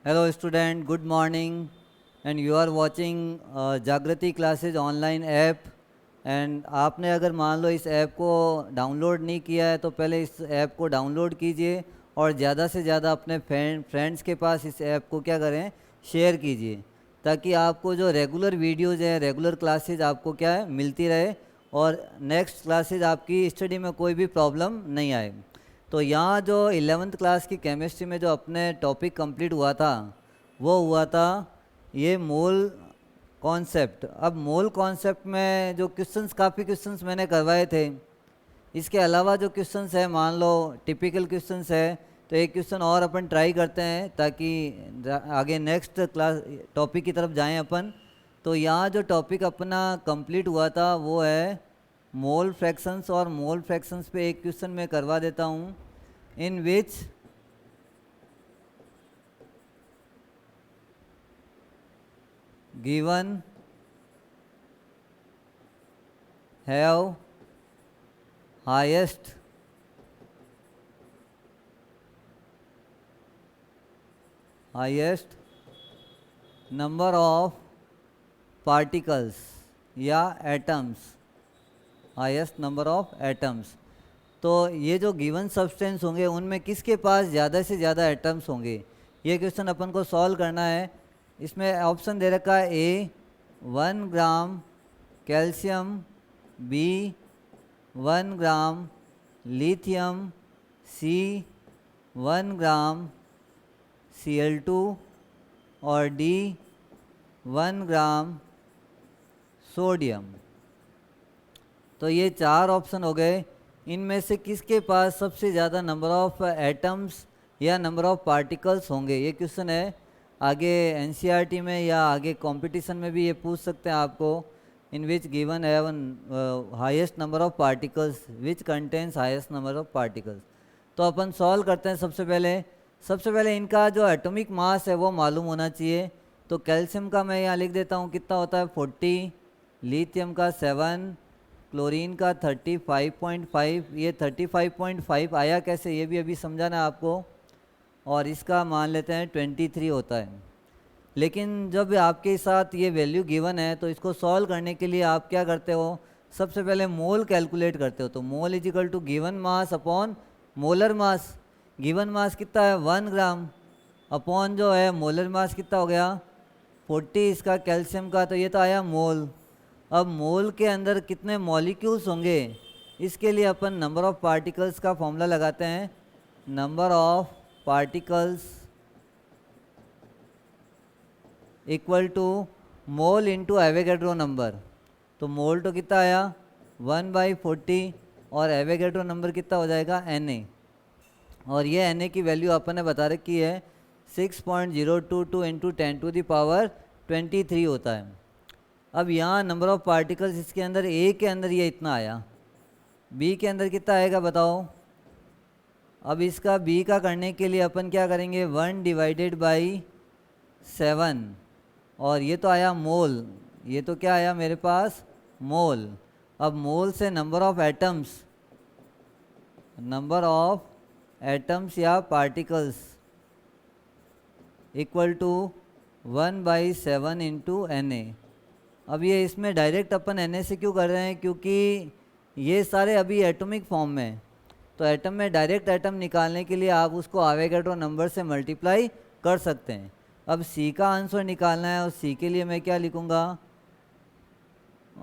Hello student, good morning, and you are watching जागृति classes online app. And आपने अगर मान लो इस ऐप को डाउनलोड नहीं किया है तो पहले इस ऐप को डाउनलोड कीजिए और ज़्यादा से ज़्यादा अपने फ्रेंड्स के पास इस ऐप को क्या करें, शेयर कीजिए, ताकि आपको जो रेगुलर वीडियोज़ है, रेगुलर क्लासेज आपको क्या है मिलती रहे और नेक्स्ट क्लासेज आपकी स्टडी में कोई भी प्रॉब्लम नहीं आए। तो यहाँ जो 11th क्लास की केमिस्ट्री में जो अपने टॉपिक कंप्लीट हुआ था वो हुआ था ये मोल कॉन्सेप्ट। अब मोल कॉन्सेप्ट में जो क्वेश्चंस, काफ़ी क्वेश्चंस मैंने करवाए थे। इसके अलावा जो क्वेश्चंस है, मान लो टिपिकल क्वेश्चंस है, तो एक क्वेश्चन और अपन ट्राई करते हैं ताकि आगे नेक्स्ट क्लास टॉपिक की तरफ जाएं अपन। तो यहाँ जो टॉपिक अपना कंप्लीट हुआ था वो है मोल फ्रैक्शंस, और मोल फ्रैक्शंस पे एक क्वेश्चन मैं करवा देता हूँ। In which given have highest number of particles या atoms, highest number of atoms. तो ये जो गिवन सब्सटेंस होंगे उनमें किसके पास ज़्यादा से ज़्यादा एटम्स होंगे, ये क्वेश्चन अपन को सॉल्व करना है। इसमें ऑप्शन दे रखा है ए 1 ग्राम कैल्शियम, बी 1 ग्राम लिथियम, सी 1 ग्राम Cl2 और डी 1 ग्राम सोडियम। तो ये चार ऑप्शन हो गए। इनमें से किसके पास सबसे ज़्यादा नंबर ऑफ एटम्स या नंबर ऑफ पार्टिकल्स होंगे, ये क्वेश्चन है। आगे एनसीईआरटी में या आगे कंपटीशन में भी ये पूछ सकते हैं आपको। In which given have highest number of particles, which contains highest number of particles. तो अपन सॉल्व करते हैं। सबसे पहले इनका जो एटॉमिक मास है वो मालूम होना चाहिए। तो कैल्शियम का मैं यहाँ लिख देता हूँ, कितना होता है 40, लिथियम का 7, क्लोरीन का 35.5। ये 35.5 आया कैसे, ये भी अभी समझाना है आपको। और इसका मान लेते हैं 23 होता है। लेकिन जब आपके साथ ये वैल्यू गिवन है तो इसको सॉल्व करने के लिए आप क्या करते हो, सबसे पहले मोल कैलकुलेट करते हो। तो mole is equal to given mass upon molar mass. Given mass कितना है 1 ग्राम, अपॉन जो है मोलर मास कितना हो गया 40 इसका कैल्शियम का, तो ये तो आया मोल। अब मोल के अंदर कितने मॉलिक्यूल्स होंगे, इसके लिए अपन नंबर ऑफ पार्टिकल्स का फॉर्मूला लगाते हैं। Number of particles equal to mole into Avogadro number. तो मोल तो कितना आया 1/40 और एवोगैड्रो नंबर कितना हो जाएगा Na। और ये Na की वैल्यू अपन ने बता रखी है 6.022 इंटू 10⁻23 होता है। अब यहाँ नंबर ऑफ पार्टिकल्स इसके अंदर ए के अंदर ये इतना आया, बी के अंदर कितना आएगा बताओ। अब इसका बी का करने के लिए अपन क्या करेंगे 1/7, और ये तो आया मोल, ये तो क्या आया मेरे पास मोल। अब मोल से नंबर ऑफ एटम्स या particles equal to 1/7 into Na। अब ये इसमें डायरेक्ट अपन Na से क्यों कर रहे हैं, क्योंकि ये सारे अभी एटॉमिक फॉर्म में। तो एटम में डायरेक्ट एटम निकालने के लिए आप उसको एवोगैड्रो नंबर से मल्टीप्लाई कर सकते हैं। अब C का आंसर निकालना है और C के लिए मैं क्या लिखूँगा,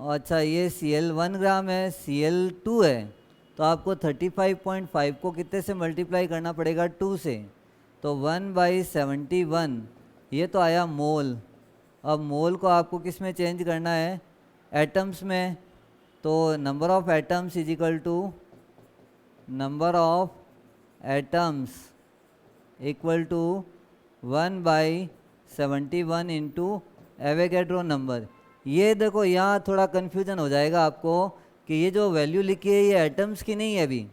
अच्छा ये Cl 1 ग्राम है, Cl2 है, तो आपको 35.5 को कितने से मल्टीप्लाई करना पड़ेगा 2 से। तो 1/71 ये तो आया मोल। अब मोल को आपको किस में चेंज करना है, एटम्स में। तो number of atoms is equal to number of atoms equal to 1/71 into Avogadro number. ये देखो यहाँ थोड़ा कन्फ्यूजन हो जाएगा आपको कि ये जो वैल्यू लिखी है ये एटम्स की नहीं है अभी,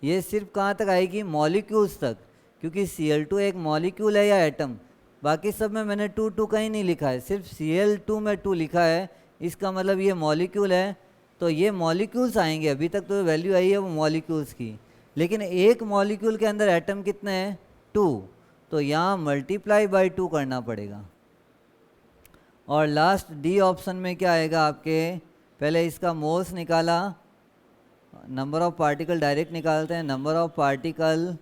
ये सिर्फ कहाँ तक आएगी मॉलिक्यूल्स तक, क्योंकि Cl2 एक मॉलिक्यूल है या एटम। बाकी सब में मैंने 2 कहीं नहीं लिखा है, सिर्फ Cl2 में 2 लिखा है, इसका मतलब ये मॉलिक्यूल है। तो ये मॉलिक्यूल्स आएंगे, अभी तक तो वैल्यू आई है वो मॉलिक्यूल्स की। लेकिन एक मॉलिक्यूल के अंदर एटम कितने हैं 2, तो यहाँ मल्टीप्लाई बाय 2 करना पड़ेगा। और लास्ट डी ऑप्शन में क्या आएगा आपके, पहले इसका मोल्स निकाला, नंबर ऑफ पार्टिकल डायरेक्ट निकालते हैं, नंबर ऑफ पार्टिकल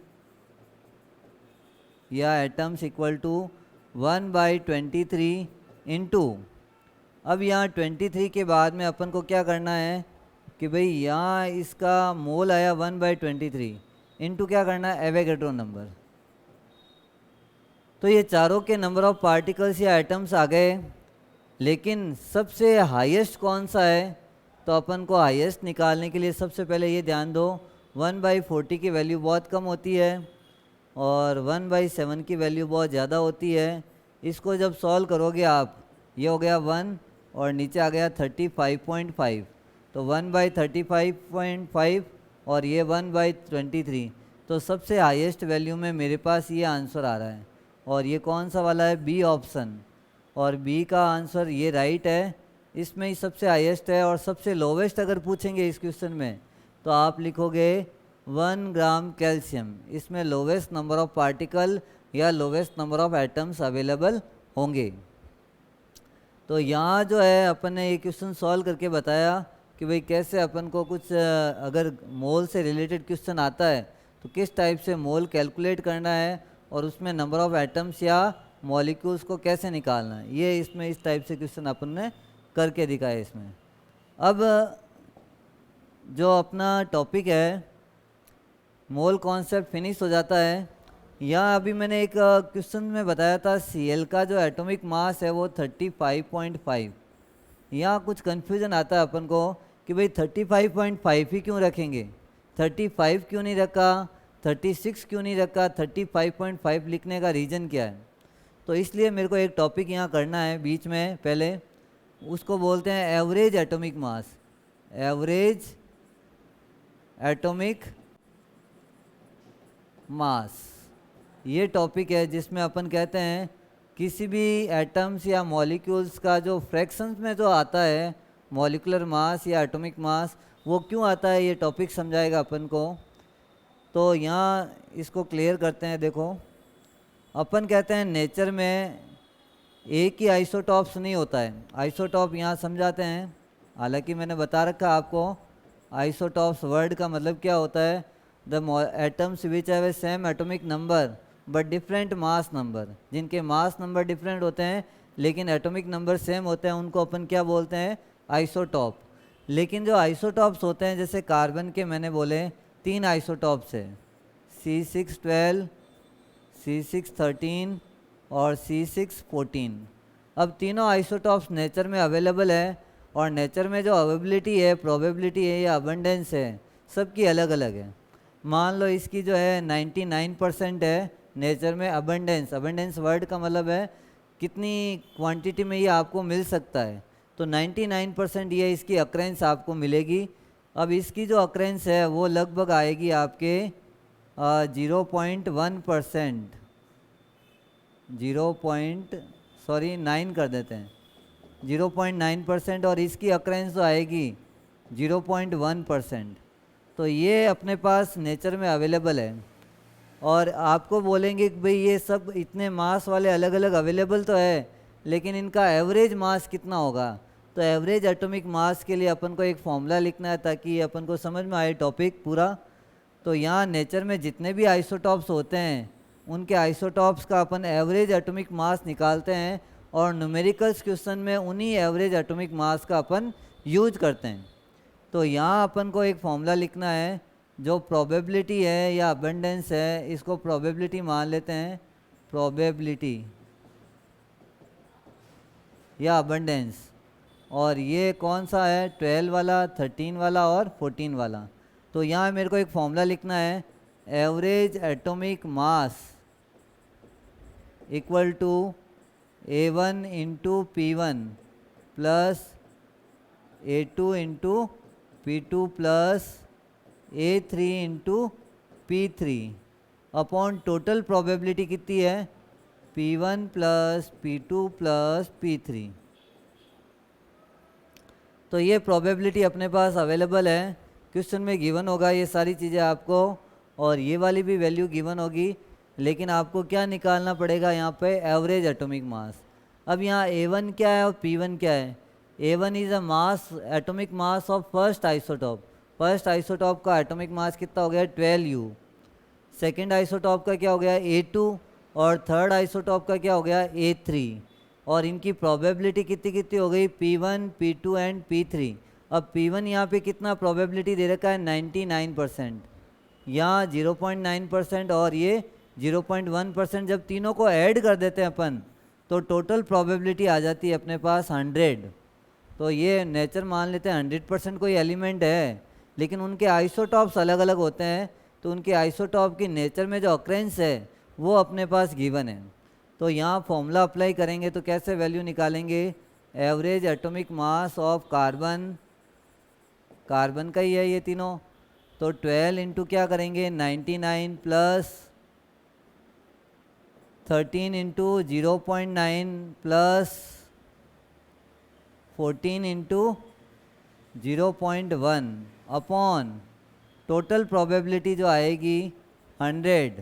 या एटम्स इक्वल टू 1/23 इंटू, अब यहाँ 23 के बाद में अपन को क्या करना है कि भाई यहाँ इसका मोल आया 1/23 इंटू क्या करना है, एवोगैड्रो नंबर। तो ये चारों के नंबर ऑफ पार्टिकल्स या एटम्स आ गए, लेकिन सबसे हाईएस्ट कौन सा है, तो अपन को हाईएस्ट निकालने के लिए सबसे पहले ये ध्यान दो 1/40 की वैल्यू बहुत कम होती है और 1/7 की वैल्यू बहुत ज़्यादा होती है। इसको जब सॉल्व करोगे आप, ये हो गया 1 और नीचे आ गया 35.5, तो 1/35.5 और ये 1/23, तो सबसे हाईएस्ट वैल्यू में मेरे पास ये आंसर आ रहा है। और ये कौन सा वाला है, बी ऑप्शन, और बी का आंसर ये राइट है, इसमें ही सबसे हाईएस्ट है। और सबसे लोवेस्ट अगर पूछेंगे इस क्वेश्चन में तो आप लिखोगे 1 ग्राम कैल्शियम, इसमें लोवेस्ट नंबर ऑफ पार्टिकल या lowest number of atoms available होंगे। तो यहाँ जो है अपन ने ये क्वेश्चन सॉल्व करके बताया कि भाई कैसे अपन को कुछ अगर मोल से रिलेटेड क्वेश्चन आता है तो किस टाइप से मोल कैलकुलेट करना है और उसमें नंबर ऑफ एटम्स या मॉलिक्यूल्स को कैसे निकालना है, ये इसमें इस टाइप से क्वेश्चन अपन ने करके दिखाया इसमें। अब जो अपना टॉपिक है मोल कॉन्सेप्ट फिनिश हो जाता है। यहाँ अभी मैंने एक क्वेश्चन में बताया था Cl का जो एटॉमिक मास है वो 35.5। यहाँ कुछ कन्फ्यूज़न आता है अपन को कि भाई 35.5 ही क्यों रखेंगे, 35 क्यों नहीं रखा, 36 क्यों नहीं रखा, 35.5 लिखने का रीज़न क्या है। तो इसलिए मेरे को एक टॉपिक यहाँ करना है बीच में, पहले उसको बोलते हैं एवरेज एटॉमिक मास। एवरेज एटॉमिक मास ये टॉपिक है जिसमें अपन कहते हैं किसी भी एटम्स या मॉलिक्यूल्स का जो फ्रैक्शंस में जो आता है मॉलिकुलर मास या एटॉमिक मास, वो क्यों आता है, ये टॉपिक समझाएगा अपन को। तो यहाँ इसको क्लियर करते हैं। देखो अपन कहते हैं नेचर में एक ही आइसोटॉप्स नहीं होता है, आइसोटॉप यहाँ समझाते हैं। हालांकि मैंने बता रखा आपको आइसोटॉप्स वर्ड का मतलब क्या होता है, the atoms which have a same atomic number but different mass number, जिनके मास नंबर डिफरेंट होते हैं लेकिन एटॉमिक नंबर सेम होते हैं, उनको अपन क्या बोलते हैं, आइसोटॉप। लेकिन जो आइसोटॉप्स होते हैं जैसे कार्बन के मैंने बोले 3 आइसोटॉप्स है, C612, C613 और C614। अब तीनों आइसोटॉप्स नेचर में अवेलेबल है और नेचर में जो अवेलेबिलिटी है, प्रोबेबिलिटी है या अबंडेंस है, सबकी अलग अलग है। मान लो इसकी जो है 99% है नेचर में अबंडेंस। अबंडेंस वर्ड का मतलब है कितनी क्वांटिटी में ये आपको मिल सकता है, तो 99% ये इसकी अक्रेंस आपको मिलेगी। अब इसकी जो अक्रेंस है वो लगभग आएगी आपके 0.1%, 9 कर देते हैं, 0.9%, और इसकी अक्रेंस तो आएगी 0.1%। तो ये अपने पास नेचर में अवेलेबल है। और आपको बोलेंगे कि भाई ये सब इतने मास वाले अलग अलग अवेलेबल तो है, लेकिन इनका एवरेज मास कितना होगा। तो एवरेज एटॉमिक मास के लिए अपन को एक फॉर्मूला लिखना है ताकि अपन को समझ में आए टॉपिक पूरा। तो यहाँ नेचर में जितने भी आइसोटॉप्स होते हैं उनके आइसोटॉप्स का अपन एवरेज एटॉमिक मास निकालते हैं और न्यूमेरिकल्स क्वेश्चन में उन्हीं एवरेज एटॉमिक मास का अपन यूज करते हैं। तो यहाँ अपन को एक फॉर्मूला लिखना है, जो प्रोबेबिलिटी है या अबंडेंस है इसको प्रोबेबिलिटी मान लेते हैं, प्रोबेबिलिटी या अबंडेंस। और ये कौन सा है, 12 वाला, 13 वाला और 14 वाला। तो यहाँ मेरे को एक फॉर्मूला लिखना है, average atomic mass equal to A1 into P1 plus A2 into P2 plus A3 into P3 upon total probability कितनी है, P1 plus P2 plus P3। तो ये प्रोबेबिलिटी अपने पास अवेलेबल है, क्वेश्चन में गिवन होगा ये सारी चीज़ें आपको, और ये वाली भी वैल्यू गिवन होगी। लेकिन आपको क्या निकालना पड़ेगा यहाँ पे, एवरेज एटॉमिक मास। अब यहाँ A1 क्या है और P1 क्या है। A1 is a mass, atomic mass of first isotope. First isotope का एटॉमिक मास कितना हो गया, 12U। सेकेंड आइसोटॉप का क्या हो गया, A2। और थर्ड आइसोटॉप का क्या हो गया, A3। और इनकी प्रोबेबिलिटी कितनी कितनी हो गई, P1, P2 एंड P3। अब P1 यहाँ पे कितना प्रोबेबिलिटी दे रखा है, 99%। यहाँ 0.9% और ये 0.1%। जब तीनों को ऐड कर देते हैं अपन तो टोटल प्रोबेबिलिटी आ जाती है अपने पास 100। तो ये नेचर मान लेते हैं 100% कोई एलिमेंट है, लेकिन उनके आइसोटॉप्स अलग अलग होते हैं, तो उनके आइसोटॉप की नेचर में जो ऑकरेंस है वो अपने पास गिवन है। तो यहाँ फॉर्मूला अप्लाई करेंगे तो कैसे वैल्यू निकालेंगे, average atomic mass of carbon, carbon का ही है ये तीनों, तो 12 इंटू क्या करेंगे, 99 plus 13 into 0.9 plus 14 into 0.1 upon total probability जो आएगी 100।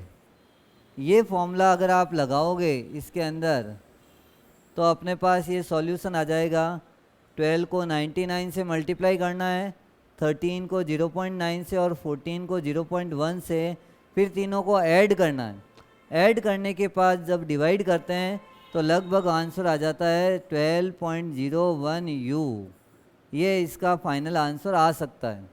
ये फॉर्मूला अगर आप लगाओगे इसके अंदर तो अपने पास ये सॉल्यूशन आ जाएगा। 12 को 99 से मल्टीप्लाई करना है, 13 को 0.9 से और 14 को 0.1 से, फिर तीनों को ऐड करना है। ऐड करने के बाद जब डिवाइड करते हैं तो लगभग आंसर आ जाता है 12.01U। ये इसका फाइनल आंसर आ सकता है।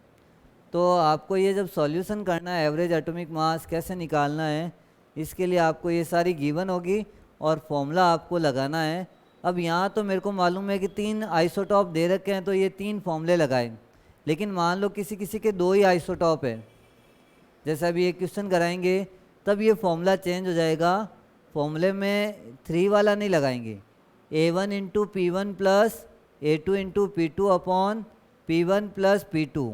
तो आपको ये जब सॉल्यूशन करना है, एवरेज एटॉमिक मास कैसे निकालना है, इसके लिए आपको ये सारी गिवन होगी और फॉर्मूला आपको लगाना है। अब यहाँ तो मेरे को मालूम है कि 3 आइसोटॉप दे रखे हैं तो ये 3 फॉर्मूले लगाए, लेकिन मान लो किसी किसी के 2 ही आइसोटॉप है, जैसे अभी एक क्वेश्चन कराएंगे तब ये फॉर्मूला चेंज हो जाएगा। फॉर्मूले में 3 वाला नहीं लगाएंगे, A1 into P1 plus A2 into P2 upon P1 plus P2,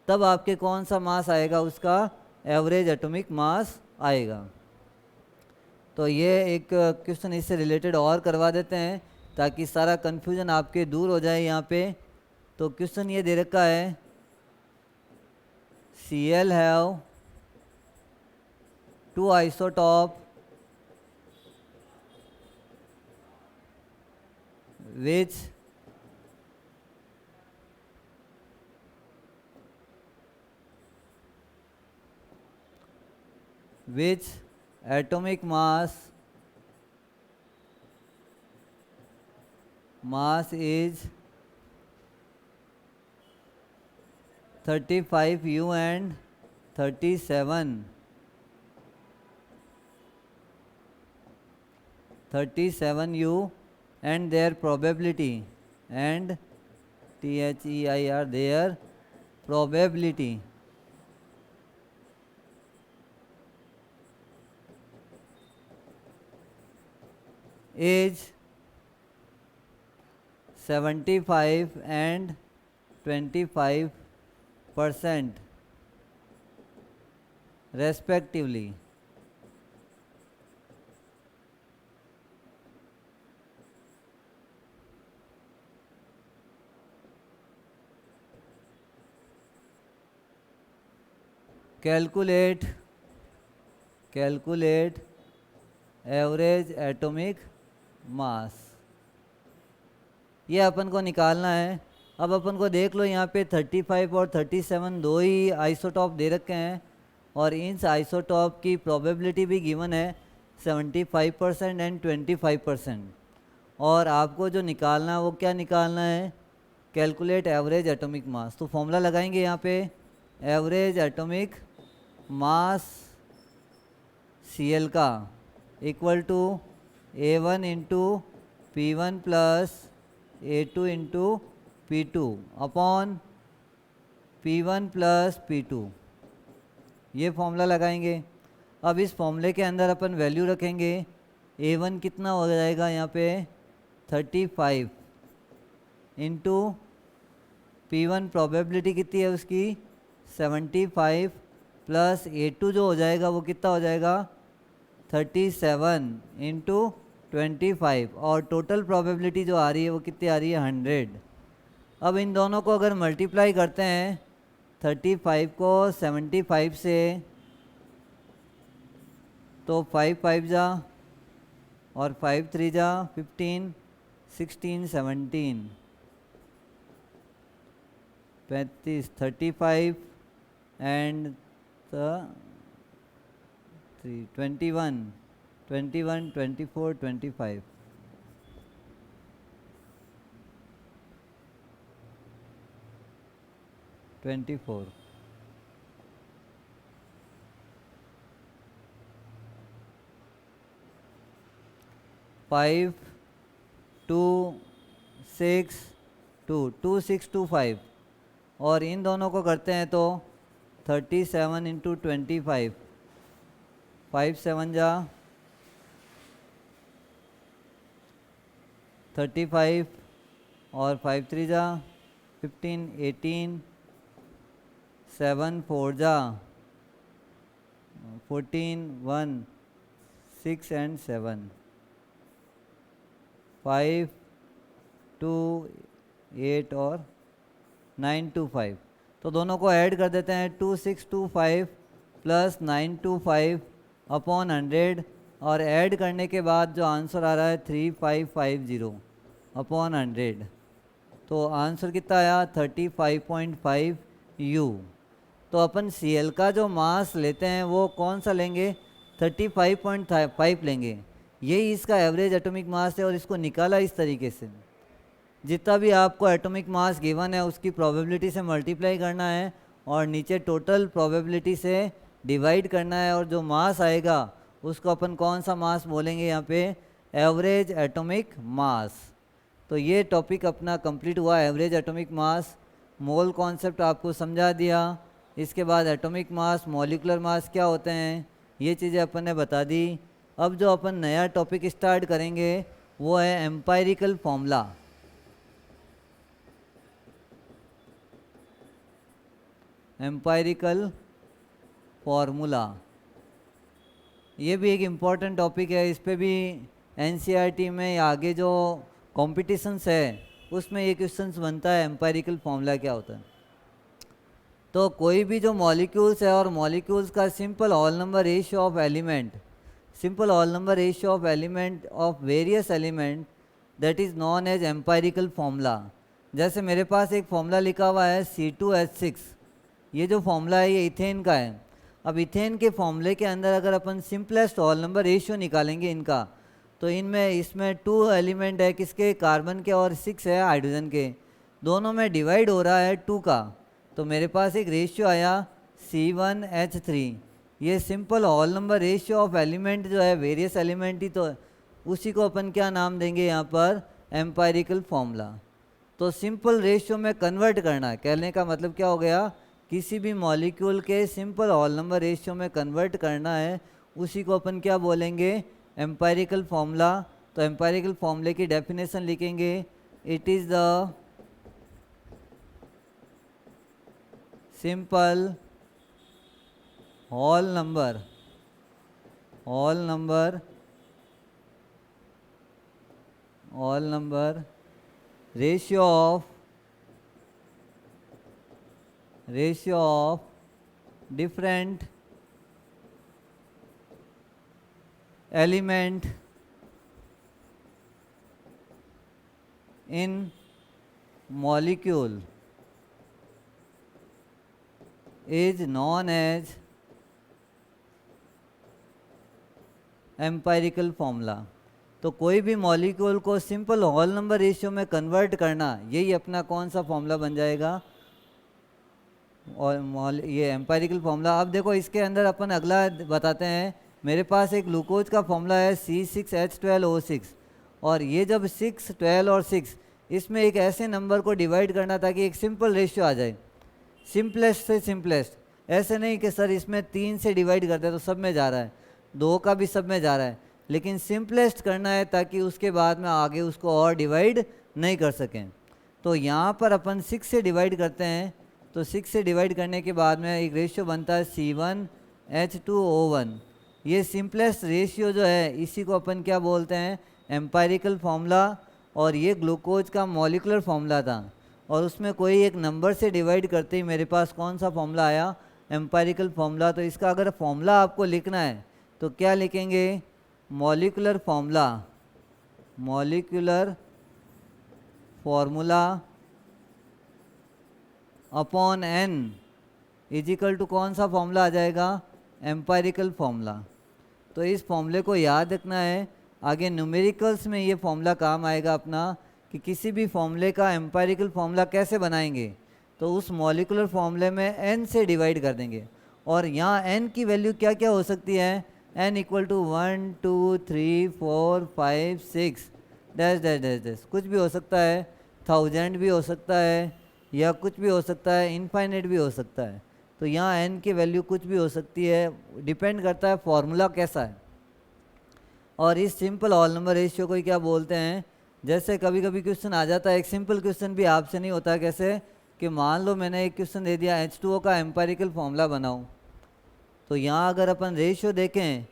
तब आपके कौन सा मास आएगा, उसका एवरेज एटॉमिक मास आएगा। तो ये एक क्वेश्चन इससे रिलेटेड और करवा देते हैं ताकि सारा कन्फ्यूजन आपके दूर हो जाए यहाँ पे। तो क्वेश्चन ये दे रखा है, Cl have 2 isotope which atomic mass is 35U and 37U, and their probability, and THEIR, their probability is 75 and 25% respectively. Calculate average atomic मास, ये अपन को निकालना है। अब अपन को देख लो यहाँ पे 35 और 37 दो ही आइसोटॉप दे रखे हैं और इन आइसोटॉप की प्रोबेबिलिटी भी गिवन है 75% एंड 25%। और आपको जो निकालना है वो क्या निकालना है, कैलकुलेट एवरेज एटॉमिक मास। तो फॉर्मूला लगाएंगे यहाँ पे, एवरेज एटॉमिक मास Cl का equal to A1 into P1 plus A2 into P2 upon P1 plus P2, ये फॉर्मूला लगाएंगे। अब इस फॉर्मूले के अंदर अपन वैल्यू रखेंगे, A1 कितना हो जाएगा यहाँ पे 35 इंटू P1 प्रोबेबिलिटी कितनी है उसकी 75 प्लस A2 जो हो जाएगा वो कितना हो जाएगा 37 इंटू 25, और टोटल प्रोबेबिलिटी जो आ रही है वो कितनी आ रही है 100। अब इन दोनों को अगर मल्टीप्लाई करते हैं 35 को 75 से तो 5 5 जा और 5 3 जा 15, 16 17, 35 35 and the 3 21 21 24 25, 24, 5 2 6 2 2 6 2 5 और इन दोनों को करते हैं तो 37 इंटू 25, 5 7 जा 35 और 5 3 जा 15, 18, 7 4 जा 14, 1 6 and 7, 5 2 8 और 9 2 5। तो दोनों को ऐड कर देते हैं 2 6 2 5 प्लस 9 2 5 अपॉन 100 और ऐड करने के बाद जो आंसर आ रहा है 3550 अपॉन 100। तो आंसर कितना आया 35.5 U। तो अपन Cl का जो मास लेते हैं वो कौन सा लेंगे 35.5 लेंगे। यही इसका एवरेज एटॉमिक मास है और इसको निकाला इस तरीके से। जितना भी आपको एटॉमिक मास गिवन है उसकी प्रोबेबिलिटी से मल्टीप्लाई करना है और नीचे टोटल प्रोबेबिलिटी से डिवाइड करना है और जो मास आएगा उसको अपन कौन सा मास बोलेंगे यहाँ पे एवरेज एटॉमिक मास। तो ये टॉपिक अपना कंप्लीट हुआ एवरेज एटॉमिक मास। मोल कॉन्सेप्ट आपको समझा दिया। इसके बाद एटॉमिक मास मॉलिक्यूलर मास क्या होते हैं ये चीज़ें अपन ने बता दी। अब जो अपन नया टॉपिक स्टार्ट करेंगे वो है एम्पायरिकल फॉर्मूला। एम्पायरिकल फॉर्मूला ये भी एक इम्पॉर्टेंट टॉपिक है। इस पे भी एनसीईआरटी में आगे जो कॉम्पिटिशन्स है उसमें ये क्वेश्चंस बनता है एम्पायरिकल फॉर्मूला क्या होता है। तो कोई भी जो मॉलिक्यूल्स है और मॉलिक्यूल्स का simple whole number ratio of element, simple whole number ratio of element of various element that is known as empirical formula. जैसे मेरे पास एक फॉर्मूला लिखा हुआ है C2H6, ये जो फॉर्मूला है ये इथेन का है। अब इथेन के फॉर्मूले के अंदर अगर अपन सिंपलेस्ट होल नंबर रेशियो निकालेंगे इनका तो इनमें इसमें 2 एलिमेंट है किसके कार्बन के और 6 है हाइड्रोजन के। दोनों में डिवाइड हो रहा है 2 का। तो मेरे पास एक रेशियो आया C1H3। ये simple whole number ratio of element जो है वेरियस एलिमेंट ही तो उसी को अपन क्या नाम देंगे यहाँ पर एम्पायरिकल फॉर्मूला। तो सिंपल रेशियो में कन्वर्ट करना है, कहने का मतलब क्या हो गया किसी भी मॉलिक्यूल के सिंपल होल नंबर रेशियो में कन्वर्ट करना है उसी को अपन क्या बोलेंगे एम्पायरिकल फॉर्मूला। तो एम्पायरिकल फॉर्मूले की डेफिनेशन लिखेंगे it is the simple whole number ratio of different element in molecule is known as empirical formula. तो कोई भी मॉलिक्यूल को सिंपल होल नंबर रेशियो में कन्वर्ट करना यही अपना कौन सा फॉर्मूला बन जाएगा और ये एम्पायरिकल फॉर्मूला। अब देखो इसके अंदर अपन अगला बताते हैं। मेरे पास एक ग्लूकोज का फॉर्मूला है C6H12O6 और ये जब 6, 12 और 6 इसमें एक ऐसे नंबर को डिवाइड करना ताकि एक सिंपल रेशियो आ जाए, सिंपलेस्ट से सिंपलेस्ट। ऐसे नहीं कि सर इसमें 3 से डिवाइड करते हैं तो सब में जा रहा है, 2 का भी सब में जा रहा है, लेकिन सिंपलेस्ट करना है ताकि उसके बाद में आगे उसको और डिवाइड नहीं कर सकें। तो यहाँ पर अपन 6 से डिवाइड करते हैं तो 6 से डिवाइड करने के बाद में एक रेशियो बनता है C1H2O1। ये सिंपलेस्ट रेशियो जो है इसी को अपन क्या बोलते हैं एम्पायरिकल फॉर्मूला। और ये ग्लूकोज का मॉलिक्यूलर फॉर्मूला था और उसमें कोई एक नंबर से डिवाइड करते ही मेरे पास कौन सा फॉर्मूला आया एम्पायरिकल फॉर्मूला। तो इसका अगर फॉर्मूला आपको लिखना है तो क्या लिखेंगे, molecular formula upon n is equal to कौन सा फॉर्मूला आ जाएगा, एम्पायरिकल फॉर्मूला। तो इस फॉर्मूले को याद रखना है, आगे न्यूमेरिकल्स में ये फॉर्मूला काम आएगा अपना, कि किसी भी फॉर्मूले का एम्पायरिकल फॉर्मूला कैसे बनाएंगे, तो उस मॉलिक्यूलर फॉर्मूले में n से डिवाइड कर देंगे। और यहाँ n की वैल्यू क्या क्या हो सकती है, n equal to 1 2 3 4 5 6 dash dash dash dash, कुछ भी हो सकता है, 1000 भी हो सकता है, या कुछ भी हो सकता है, इनफाइनाइट भी हो सकता है। तो यहाँ n की वैल्यू कुछ भी हो सकती है, डिपेंड करता है फॉर्मूला कैसा है। और इस सिंपल ऑल नंबर रेशियो को ही क्या बोलते हैं, जैसे कभी कभी क्वेश्चन आ जाता है, एक सिंपल क्वेश्चन भी आपसे नहीं होता है, कैसे कि मान लो मैंने एक क्वेश्चन दे दिया H2O का एम्पायरिकल फॉर्मूला बनाओ। तो यहाँ अगर अपन रेशियो देखें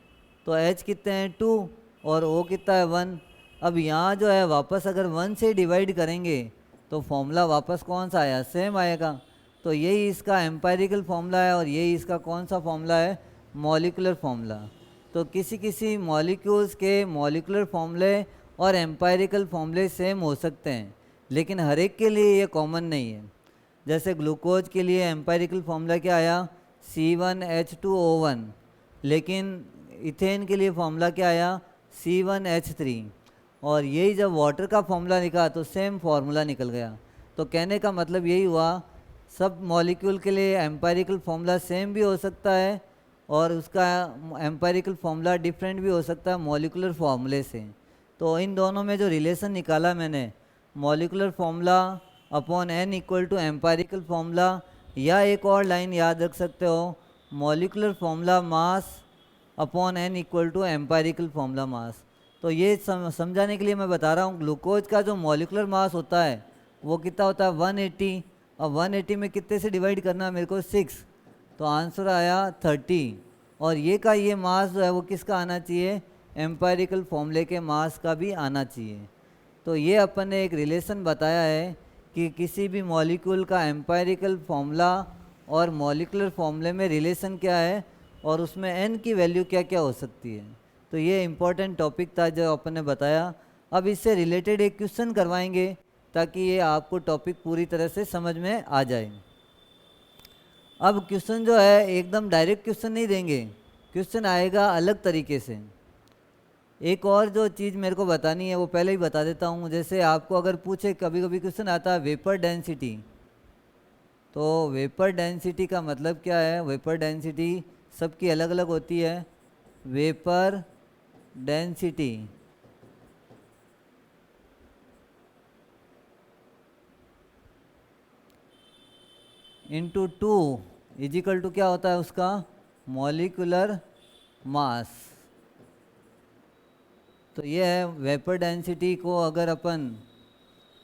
तो H कितने हैं 2 और O कितना है 1। अब यहाँ जो है वापस अगर 1 से डिवाइड करेंगे तो फॉर्मूला वापस कौन सा आया, सेम आएगा। तो यही इसका एम्पायरिकल फॉर्मूला है और यही इसका कौन सा फॉर्मूला है, मॉलिक्यूलर फॉर्मूला। तो किसी किसी मॉलिक्यूल्स के मॉलिक्यूलर फॉर्मूले और एम्पायरिकल फॉर्मूले सेम हो सकते हैं, लेकिन हर एक के लिए ये कॉमन नहीं है। जैसे ग्लूकोज के लिए एम्पायरिकल फॉर्मूला क्या आया, C1H2O1, लेकिन इथेन के लिए फॉर्मूला क्या आया, C1H3। और यही जब वाटर का फॉर्मूला निकला तो सेम फॉर्मूला निकल गया। तो कहने का मतलब यही हुआ, सब मॉलिक्यूल के लिए एम्पायरिकल फॉर्मूला सेम भी हो सकता है और उसका एम्पायरिकल फॉर्मूला डिफरेंट भी हो सकता है मॉलिक्यूलर फॉर्मूले से। तो इन दोनों में जो रिलेशन निकाला मैंने, molecular formula upon n equal to empirical formula, या एक और लाइन याद रख सकते हो, molecular formula mass upon n equal to empirical formula mass. तो ये समझाने के लिए मैं बता रहा हूँ, ग्लूकोज का जो मॉलिक्यूलर मास होता है वो कितना होता है 180। अब 180 में कितने से डिवाइड करना है मेरे को, 6, तो आंसर आया 30। और ये का ये मास जो है वो किसका आना चाहिए, एम्पायरिकल फॉर्मूले के मास का भी आना चाहिए। तो ये अपन ने एक रिलेशन बताया है कि किसी भी मॉलिक्यूल का एम्पायरिकल फॉर्मूला और मॉलिक्यूलर फॉर्मूले में रिलेशन क्या है और उसमें n की वैल्यू क्या क्या हो सकती है। तो ये इम्पोर्टेंट टॉपिक था जो अपन ने बताया। अब इससे रिलेटेड एक क्वेश्चन करवाएंगे ताकि ये आपको टॉपिक पूरी तरह से समझ में आ जाए। अब क्वेश्चन जो है एकदम डायरेक्ट क्वेश्चन नहीं देंगे, क्वेश्चन आएगा अलग तरीके से। एक और जो चीज़ मेरे को बतानी है वो पहले ही बता देता हूँ। जैसे आपको अगर पूछे, कभी कभी क्वेश्चन आता है वेपर डेंसिटी, तो वेपर डेंसिटी का मतलब क्या है, वेपर डेंसिटी सबकी अलग अलग होती है। Vapour density into 2 equal to क्या होता है उसका, मॉलिक्यूलर मास। तो ये है वेपर डेंसिटी को अगर अपन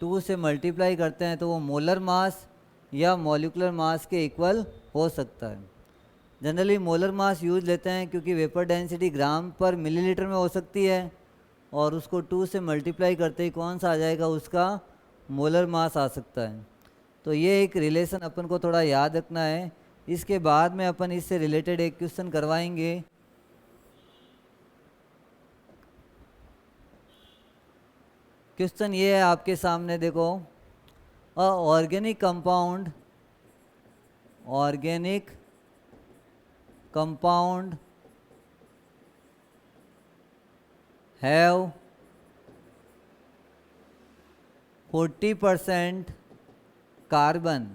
2 से मल्टीप्लाई करते हैं तो वो मोलर मास या मॉलिक्यूलर मास के इक्वल हो सकता है। जनरली मोलर मास यूज लेते हैं क्योंकि वेपर डेंसिटी ग्राम पर मिलीलीटर में हो सकती है और उसको 2 से मल्टीप्लाई करते ही कौन सा आ जाएगा, उसका मोलर मास आ सकता है। तो ये एक रिलेशन अपन को थोड़ा याद रखना है। इसके बाद में अपन इससे रिलेटेड एक क्वेश्चन करवाएंगे। क्वेश्चन ये है आपके सामने, देखो, a organic compound have 40% carbon,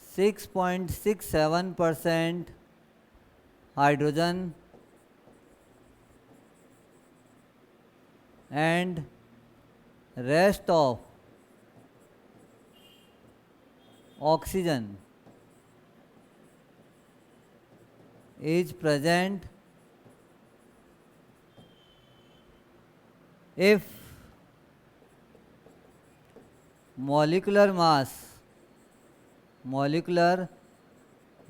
6.67% hydrogen and rest of oxygen is present if molecular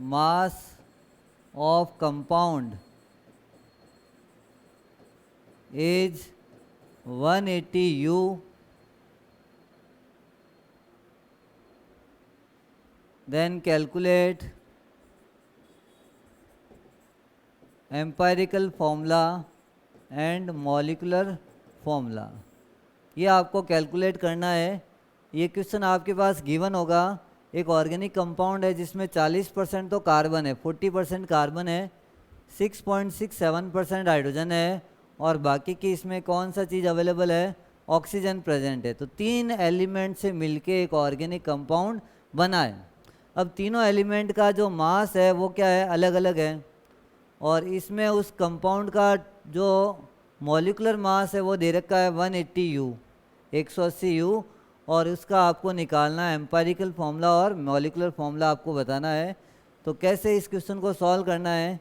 mass of compound is 180 U then calculate empirical formula and molecular formula। ये आपको कैलकुलेट करना है। ये क्वेश्चन आपके पास गिवन होगा। एक ऑर्गेनिक कंपाउंड है जिसमें 40% तो कार्बन है, 40% कार्बन है, 6.67% हाइड्रोजन है और बाकी की इसमें कौन सा चीज़ अवेलेबल है, ऑक्सीजन प्रेजेंट है। तो 3 एलिमेंट से मिलके एक ऑर्गेनिक कंपाउंड बना है। अब तीनों एलिमेंट का जो मास है वो क्या है, अलग अलग है और इसमें उस कंपाउंड का जो मॉलिक्यूलर मास है वो दे रखा है 180 U, 180 U, और उसका आपको निकालना है एम्पेरिकल फॉर्मूला और मॉलिक्यूलर फॉर्मूला आपको बताना है। तो कैसे इस क्वेश्चन को सॉल्व करना है,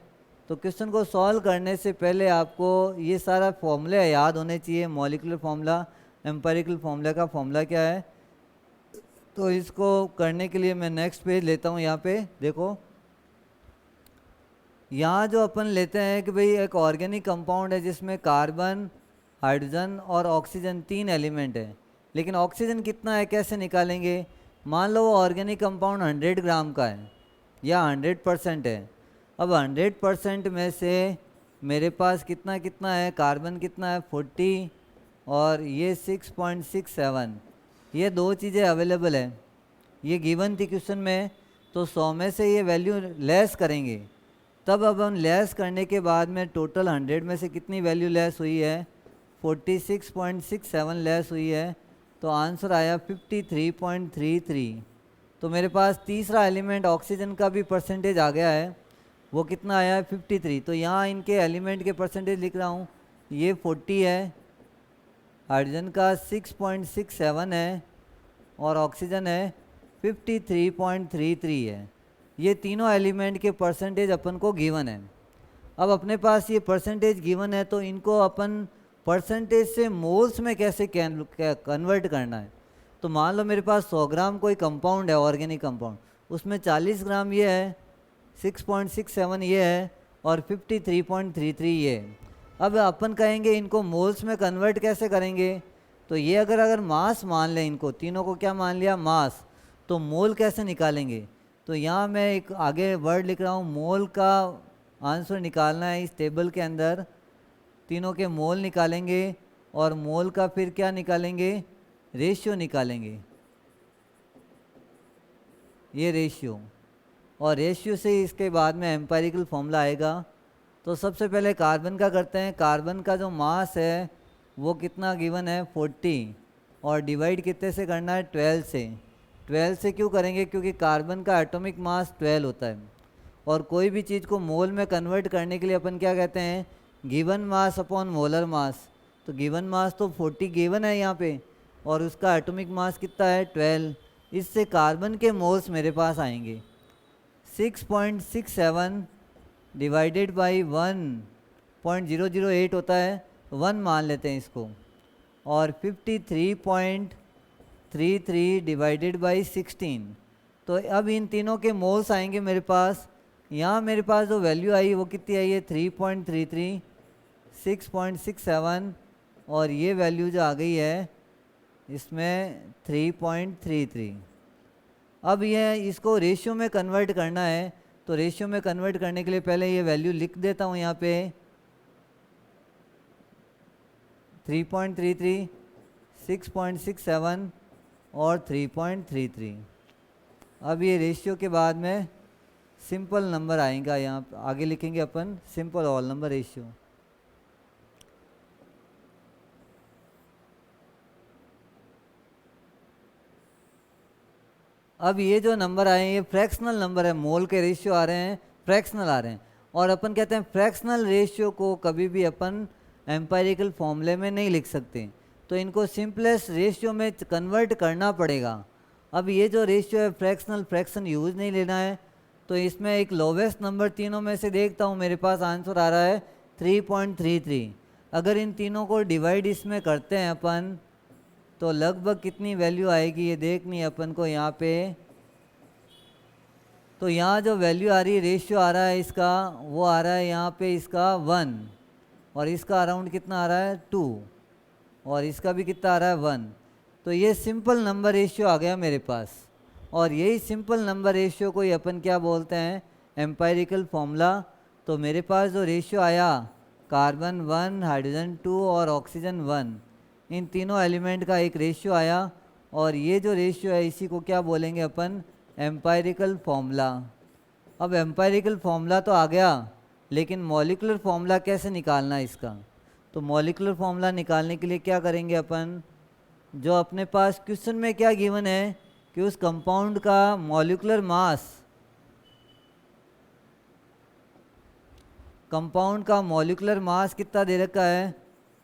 तो क्वेश्चन को सॉल्व करने से पहले आपको ये सारा फॉर्मूला याद होने चाहिए। मॉलिक्यूलर फॉर्मूला, एम्पेरिकल फॉर्मूला का फॉर्मूला क्या है। तो इसको करने के लिए मैं नेक्स्ट पेज लेता हूँ। यहाँ पे देखो, यहाँ जो अपन लेते हैं कि भाई एक ऑर्गेनिक कंपाउंड है जिसमें कार्बन, हाइड्रोजन और ऑक्सीजन 3 एलिमेंट है, लेकिन ऑक्सीजन कितना है कैसे निकालेंगे। मान लो वो ऑर्गेनिक कंपाउंड 100 ग्राम का है या 100% है। अब 100% में से मेरे पास कितना कितना है, कार्बन कितना है 40 और ये 6.67, ये दो चीज़ें अवेलेबल है, ये गिवन थी क्वेश्चन में। तो 100 में से ये वैल्यू लेस करेंगे, तब अब हम लेस करने के बाद में टोटल 100 में से कितनी वैल्यू लेस हुई है, 46.67 लेस हुई है। तो आंसर आया 53.33। तो मेरे पास तीसरा एलिमेंट ऑक्सीजन का भी परसेंटेज आ गया है, वो कितना आया है 53। तो यहाँ इनके एलिमेंट के परसेंटेज लिख रहा हूँ, ये 40 है, हाइड्रोजन का 6.67 है और ऑक्सीजन है 53.33 है। ये तीनों एलिमेंट के परसेंटेज अपन को गिवन है। अब अपने पास ये परसेंटेज गिवन है तो इनको अपन परसेंटेज से मोल्स में कैसे कन्वर्ट करना है। तो मान लो मेरे पास 100 ग्राम कोई कंपाउंड है, ऑर्गेनिक कंपाउंड, उसमें 40 ग्राम ये है, 6.67 ये है और 53.33 ये है। अब अपन कहेंगे इनको मोल्स में कन्वर्ट कैसे करेंगे। तो ये अगर मास मान लें, इनको तीनों को क्या मान लिया, मास, तो मोल कैसे निकालेंगे। तो यहाँ मैं एक आगे वर्ड लिख रहा हूँ, मोल का आंसर निकालना है। इस टेबल के अंदर तीनों के मोल निकालेंगे और मोल का फिर क्या निकालेंगे, रेशियो निकालेंगे, ये रेशियो, और रेशियो से इसके बाद में एम्पेरिकल फॉर्मूला आएगा। तो सबसे पहले कार्बन का करते हैं। कार्बन का जो मास है वो कितना गिवन है 40 और डिवाइड कितने से करना है, 12 से। 12 से क्यों करेंगे, क्योंकि कार्बन का एटॉमिक मास 12 होता है और कोई भी चीज़ को मोल में कन्वर्ट करने के लिए अपन क्या कहते हैं, गिवन मास अपॉन मोलर मास। तो गिवन मास तो 40 गिवन है यहाँ पे और उसका एटॉमिक मास कितना है 12। इससे कार्बन के मोल्स मेरे पास आएंगे 6.67 डिवाइडेड बाई 1.008 होता है, 1 मान लेते हैं इसको, और 53.33 डिवाइडेड बाई 16। तो अब इन तीनों के मोल्स आएंगे मेरे पास। यहाँ मेरे पास जो वैल्यू आई वो कितनी आई है 3.33, 6.67 और ये वैल्यू जो आ गई है इसमें 3.33। अब ये इसको रेशियो में कन्वर्ट करना है। तो रेशियो में कन्वर्ट करने के लिए पहले ये वैल्यू लिख देता हूँ यहाँ पे, 3.33, 6.67 और 3.33। अब ये रेशियो के बाद में सिंपल नंबर आएगा, यहाँ आगे लिखेंगे अपन सिंपल ऑल नंबर रेशियो। अब ये जो नंबर आए हैं ये फ्रैक्शनल नंबर है, मोल के रेशियो आ रहे हैं, फ्रैक्शनल आ रहे हैं। और अपन कहते हैं फ्रैक्शनल रेशियो को कभी भी अपन एम्पेरिकल फॉर्मूले में नहीं लिख सकते, तो इनको सिंपलेस्ट रेशियो में कन्वर्ट करना पड़ेगा। अब ये जो रेशियो है फ्रैक्शनल, फ्रैक्शन यूज नहीं लेना है। तो इसमें एक लोवेस्ट नंबर तीनों में से देखता हूँ, मेरे पास आंसर आ रहा है 3.33। अगर इन तीनों को डिवाइड इसमें करते हैं अपन तो लगभग कितनी वैल्यू आएगी ये देखनी है अपन को यहाँ पे। तो यहाँ जो वैल्यू आ रही है, रेशियो आ रहा है इसका, वो आ रहा है यहाँ पे इसका 1 और इसका अराउंड कितना आ रहा है 2 और इसका भी कितना आ रहा है 1। तो ये सिंपल नंबर रेशियो आ गया मेरे पास। और यही सिंपल नंबर रेशियो को ही अपन क्या बोलते हैं, एम्पायरिकल फॉर्मूला। तो मेरे पास जो रेशियो आया कार्बन 1, हाइड्रोजन 2 और ऑक्सीजन 1, इन तीनों एलिमेंट का एक रेशियो आया, और ये जो रेशियो है इसी को क्या बोलेंगे अपन, एम्पायरिकल फॉर्मूला। अब एम्पायरिकल फॉर्मूला तो आ गया, लेकिन मॉलिक्यूलर फॉर्मूला कैसे निकालना है इसका। तो मॉलिक्यूलर फॉर्मूला निकालने के लिए क्या करेंगे अपन, जो अपने पास क्वेश्चन में क्या गिवन है कि उस कंपाउंड का मॉलिक्यूलर मास, कंपाउंड का मॉलिक्यूलर मास कितना दे रखा है,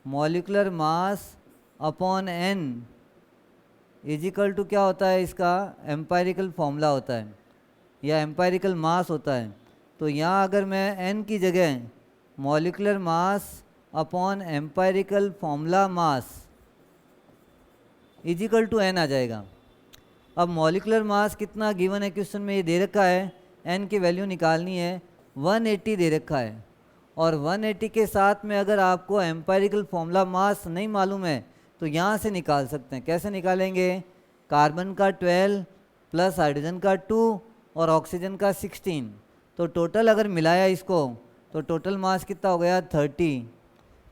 molecular mass upon n equal to क्या होता है, इसका एम्पायरिकल फॉर्मूला होता है या एम्पायरिकल मास होता है। तो यहाँ अगर मैं n की जगह molecular mass upon empirical formula mass equal to n आ जाएगा। अब मॉलिक्यूलर मास कितना गिवन है क्वेश्चन में, ये दे रखा है, n की वैल्यू निकालनी है, 180 दे रखा है, और 180 के साथ में अगर आपको एम्पायरिकल फॉर्मूला मास नहीं मालूम है तो यहाँ से निकाल सकते हैं। कैसे निकालेंगे, कार्बन का 12 प्लस हाइड्रोजन का 2 और ऑक्सीजन का 16, तो टोटल अगर मिलाया इसको तो टोटल मास कितना हो गया 30।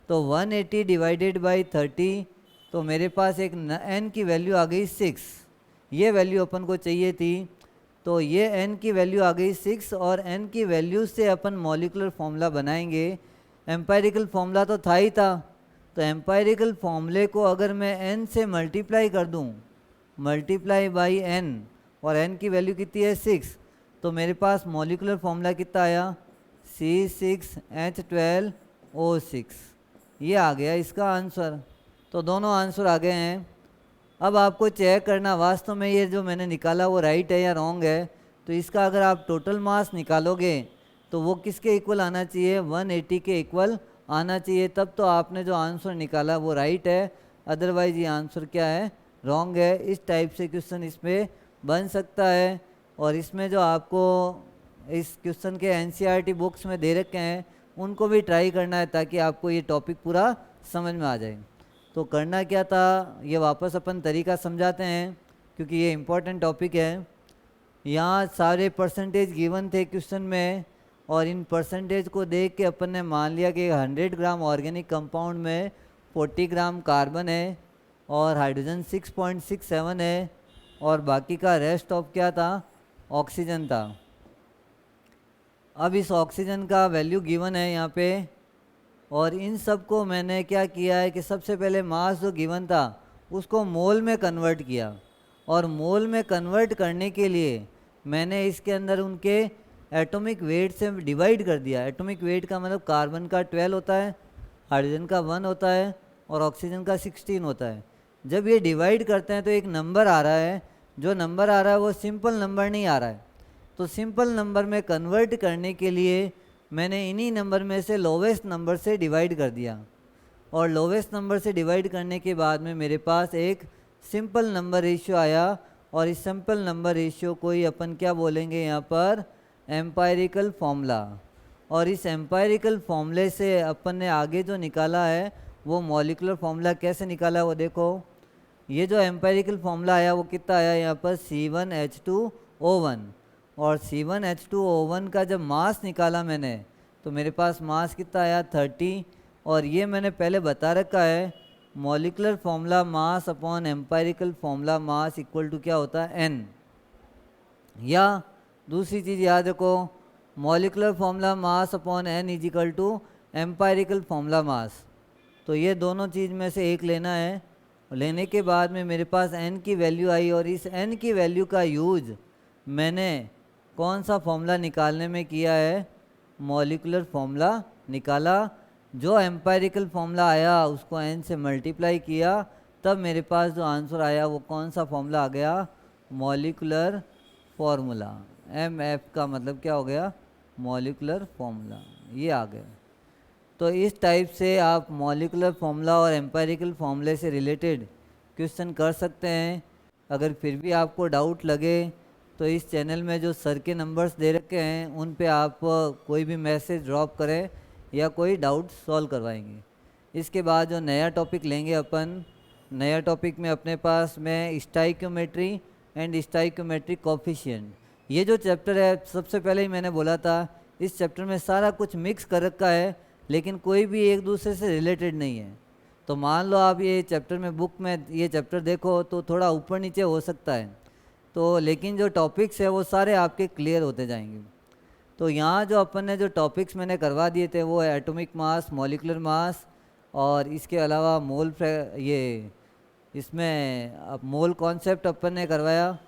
तो 180 डिवाइडेड बाई 30, तो मेरे पास एक n की वैल्यू आ गई 6। ये वैल्यू अपन को चाहिए थी, तो ये n की वैल्यू आ गई 6, और n की वैल्यू से अपन मॉलिक्यूलर फॉर्मूला बनाएंगे। एम्पायरिकल फॉर्मूला तो था ही था, तो एम्पायरिकल फॉर्मूले को अगर मैं n से मल्टीप्लाई कर दूं, मल्टीप्लाई बाई n, और n की वैल्यू कितनी है 6, तो मेरे पास मॉलिक्यूलर फॉर्मूला कितना आया C6H12O6। ये आ गया इसका आंसर। तो दोनों आंसर आ गए हैं। अब आपको चेक करना वास्तव में ये जो मैंने निकाला वो राइट है या रॉन्ग है। तो इसका अगर आप टोटल मास निकालोगे तो वो किसके इक्वल आना चाहिए, 180 के इक्वल आना चाहिए, तब तो आपने जो आंसर निकाला वो राइट है। अदरवाइज ये आंसर क्या है, रॉन्ग है। इस टाइप से क्वेश्चन इसमें बन सकता है। और इसमें जो आपको इस क्वेश्चन के एनसीईआरटी बुक्स में दे रखे हैं उनको भी ट्राई करना है ताकि आपको ये टॉपिक पूरा समझ में आ जाए। तो करना क्या था, ये वापस अपन तरीका समझाते हैं क्योंकि ये इम्पोर्टेंट टॉपिक है। यहाँ सारे परसेंटेज गिवन थे क्वेश्चन में, और इन परसेंटेज को देख के अपन ने मान लिया कि 100 ग्राम ऑर्गेनिक कंपाउंड में 40 ग्राम कार्बन है और हाइड्रोजन 6.67 है, और बाकी का रेस्ट ऑफ क्या था, ऑक्सीजन था। अब इस ऑक्सीजन का वैल्यू गिवन है यहाँ पे, और इन सब को मैंने क्या किया है कि सबसे पहले मास जो गिवन था उसको मोल में कन्वर्ट किया, और मोल में कन्वर्ट करने के लिए मैंने इसके अंदर उनके एटॉमिक वेट से डिवाइड कर दिया। एटॉमिक वेट का मतलब कार्बन का 12 होता है, हाइड्रोजन का 1 होता है और ऑक्सीजन का 16 होता है। जब ये डिवाइड करते हैं तो एक नंबर आ रहा है, जो नंबर आ रहा है वो सिंपल नंबर नहीं आ रहा है। तो सिंपल नंबर में कन्वर्ट करने के लिए मैंने इन्हीं नंबर में से लोवेस्ट नंबर से डिवाइड कर दिया, और लोवेस्ट नंबर से डिवाइड करने के बाद में मेरे पास एक सिंपल नंबर रेशियो आया, और इस सिंपल नंबर रेशियो को ही अपन क्या बोलेंगे यहाँ पर, एम्पायरिकल फॉर्मूला। और इस एम्पायरिकल फॉर्मूले से अपन ने आगे जो निकाला है वो मॉलिक्यूलर फॉर्मूला कैसे निकाला वो देखो। ये जो एम्पायरिकल फॉर्मूला आया वो कितना आया यहाँ पर C1H2O1, और C1H2O1 का जब मास निकाला मैंने तो मेरे पास मास कितना आया 30, और ये मैंने पहले बता रखा है molecular formula mass upon empirical formula mass equal to क्या होता है n। या दूसरी चीज़ याद रखो, molecular formula mass upon n is equal to empirical formula mass. तो ये दोनों चीज़ में से एक लेना है। लेने के बाद में मेरे पास n की वैल्यू आई, और इस n की वैल्यू का यूज मैंने कौन सा फॉर्मूला निकालने में किया है, मॉलिक्यूलर फॉर्मूला निकाला। जो एम्पायरिकल फॉर्मूला आया उसको n से मल्टीप्लाई किया, तब मेरे पास जो आंसर आया वो कौन सा फॉर्मूला आ गया, मॉलिक्यूलर फॉर्मूला। MF का मतलब क्या हो गया, मॉलिक्यूलर फॉर्मूला, ये आ गया। तो इस टाइप से आप मॉलिक्यूलर फॉर्मूला और एम्पायरिकल फॉर्मूले से रिलेटेड क्वेश्चन कर सकते हैं। अगर फिर भी आपको डाउट लगे तो इस चैनल में जो सर के नंबर्स दे रखे हैं उन पे आप कोई भी मैसेज ड्रॉप करें या कोई डाउट सॉल्व करवाएंगे। इसके बाद जो नया टॉपिक लेंगे अपन, नया टॉपिक में अपने पास में स्टाइक्योमेट्री एंड स्टाइकोमेट्रिक कोफिशिएंट। ये जो चैप्टर है सबसे पहले ही मैंने बोला था, इस चैप्टर में सारा कुछ मिक्स कर रखा है, लेकिन कोई भी एक दूसरे से रिलेटेड नहीं है। तो मान लो आप ये चैप्टर में बुक में ये चैप्टर देखो तो थोड़ा ऊपर नीचे हो सकता है, तो लेकिन जो टॉपिक्स है वो सारे आपके क्लियर होते जाएंगे। तो यहाँ जो अपन ने जो टॉपिक्स मैंने करवा दिए थे वो है एटॉमिक मास, मॉलिक्यूलर मास, और इसके अलावा मोल ये इसमें अब मोल कॉन्सेप्ट अपन ने करवाया,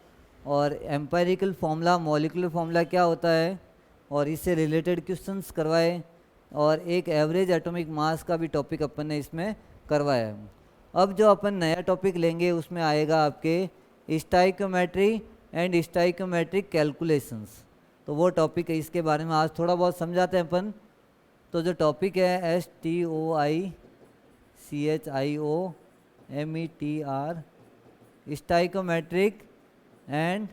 और एम्पेरिकल फॉर्मूला, मॉलिक्यूलर फॉर्मूला क्या होता है, और इससे रिलेटेड क्वेश्चंस करवाए, और एक एवरेज एटॉमिक मास का भी टॉपिक अपन ने इसमें करवाया है। अब जो अपन नया टॉपिक लेंगे उसमें आएगा आपके स्टाइकोमेट्री एंड स्टाइकोमेट्रिक कैलकुलेशंस। तो वो टॉपिक है, इसके बारे में आज थोड़ा बहुत समझाते हैं अपन। तो जो टॉपिक है STOICHIOMETR, stoichiometric and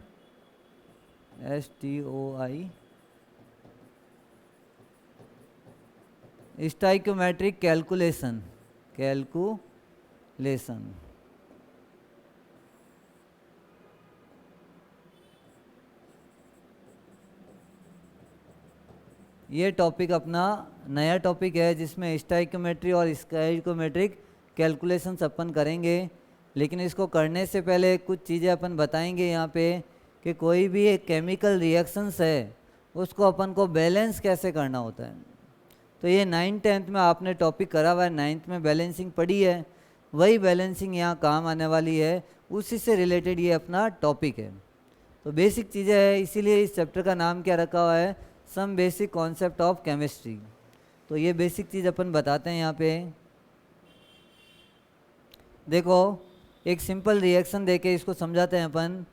stoichiometric calculation. ये टॉपिक अपना नया टॉपिक है जिसमें स्टाइकोमेट्री और स्टाइकोमेट्रिक कैलकुलेशंस अपन करेंगे। लेकिन इसको करने से पहले कुछ चीज़ें अपन बताएंगे यहाँ पे कि कोई भी एक केमिकल रिएक्शंस है उसको अपन को बैलेंस कैसे करना होता है। तो ये 9th-10th में आपने टॉपिक करा हुआ है, 9th में बैलेंसिंग पढ़ी है, वही बैलेंसिंग यहाँ काम आने वाली है, उसी से रिलेटेड ये अपना टॉपिक है। तो बेसिक चीज़ें हैं, इसीलिए इस चैप्टर का नाम क्या रखा हुआ है, some basic concept of chemistry. तो ये बेसिक चीज़ अपन बताते हैं यहाँ पे। देखो एक सिंपल रिएक्शन देके इसको समझाते हैं अपन।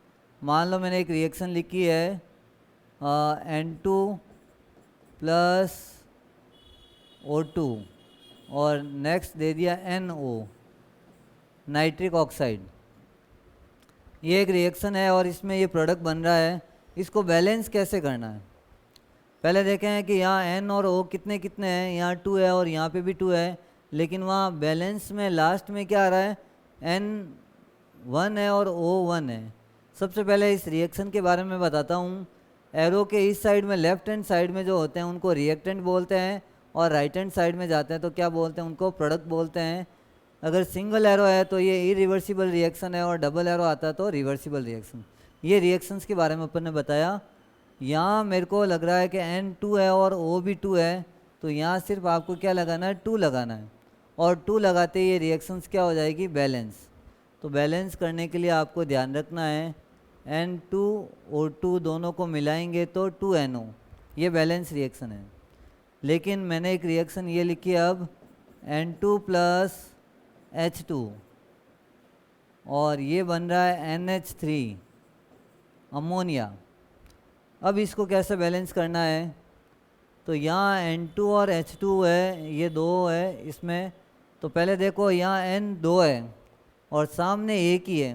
मान लो मैंने एक रिएक्शन लिखी है N2 प्लस O2 और नेक्स्ट दे दिया NO, नाइट्रिक ऑक्साइड। ये एक रिएक्शन है और इसमें ये प्रोडक्ट बन रहा है। इसको बैलेंस कैसे करना है, पहले देखें हैं कि यहाँ N और O कितने कितने हैं। यहाँ 2 है और यहाँ पे भी 2 है, लेकिन वहाँ बैलेंस में लास्ट में क्या आ रहा है, N 1 है और O 1 है। सबसे पहले इस रिएक्शन के बारे में बताता हूँ। एरो के इस साइड में लेफ्ट हैंड साइड में जो होते हैं उनको रिएक्टेंट बोलते हैं, और राइट हैंड साइड में जाते हैं तो क्या बोलते हैं, उनको प्रोडक्ट बोलते हैं। अगर सिंगल एरो है तो ये इरिवर्सिबल रिएक्शन है, और डबल एरो आता है तो रिवर्सिबल रिएक्शन। ये रिएक्शंस के बारे में अपन ने बताया। यहाँ मेरे को लग रहा है कि N2 है और O भी 2 है, तो यहाँ सिर्फ आपको क्या लगाना है, 2 लगाना है, और 2 लगाते ही ये रिएक्शंस क्या हो जाएगी, बैलेंस। तो बैलेंस करने के लिए आपको ध्यान रखना है N2 O2 दोनों को मिलाएंगे तो 2NO, ये बैलेंस रिएक्शन है। लेकिन मैंने एक रिएक्शन ये लिखी है अब N2 प्लस H2 और ये बन रहा है NH3 अमोनिया। अब इसको कैसे बैलेंस करना है, तो यहाँ N2 और H2 है, ये 2 है इसमें। तो पहले देखो यहाँ N 2 है और सामने 1 ही है,